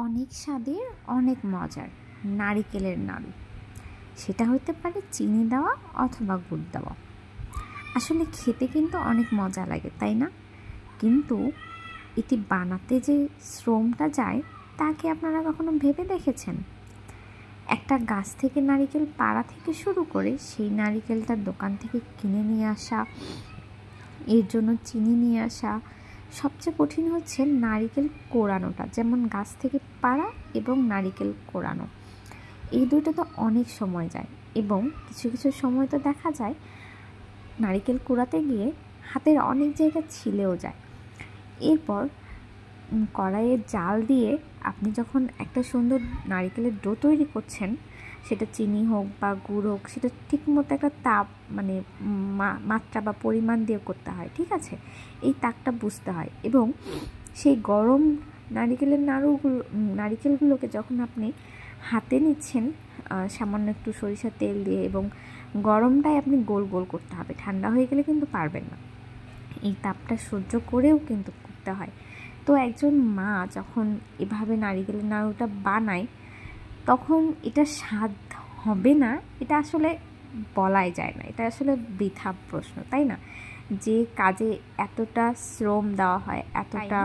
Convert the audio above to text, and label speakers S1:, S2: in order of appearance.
S1: অনেক স্বাদের অনেক মজার নারিকেলের নাড়ু। সেটা হতে পারে চিনি দেওয়া অথবা গুড় দেওয়া। আসলে খেতে কিন্তু অনেক মজা লাগে, তাই না? কিন্তু এটি বানাতে যে শ্রমটা যায় তা কি আপনারা কখনো ভেবে দেখেছেন? একটা গাছ থেকে নারিকেল পাড়া থেকে শুরু করে সেই নারিকেলটা দোকান থেকে কিনে নিয়ে আসা, এর জন্য চিনি নিয়ে আসা, সবচেয়ে কঠিন হচ্ছে নারিকেল কোড়ানোটা। যেমন গাছ থেকে পাড়া এবং নারিকেল কোড়ানো, এই দুটো তো অনেক সময় যায় এবং কিছু কিছু সময় তো দেখা যায় নারিকেল কোড়াতে গিয়ে হাতের অনেক জায়গা ছিলেও যায়। এরপর কড়াইয়ে জাল দিয়ে আপনি যখন একটা সুন্দর নারিকেলের ডো তৈরি করছেন, সেটা চিনি হোক বা গুড় হোক, সেটা ঠিকমতো একটা তাপ মানে মাত্রা বা পরিমাণ দিয়ে করতে হয়, ঠিক আছে? এই তাকটা বুঝতে হয় এবং সেই গরম নারিকেলগুলোকে যখন আপনি হাতে নিচ্ছেন সামান্য একটু সরিষার তেল দিয়ে, এবং গরমটাই আপনি গোল গোল করতে হবে, ঠান্ডা হয়ে গেলে কিন্তু পারবেন না। এই তাপটা সহ্য করেও কিন্তু করতে হয়। তো একজন মা যখন এভাবে নারিকেলের নাড়ুটা বানায়, তখন এটা স্বাদ হবে না, এটা আসলে বলাই যায় না। এটা আসলে বৃথা প্রশ্ন, তাই না? যে কাজে এতটা শ্রম দেওয়া হয়, এতটা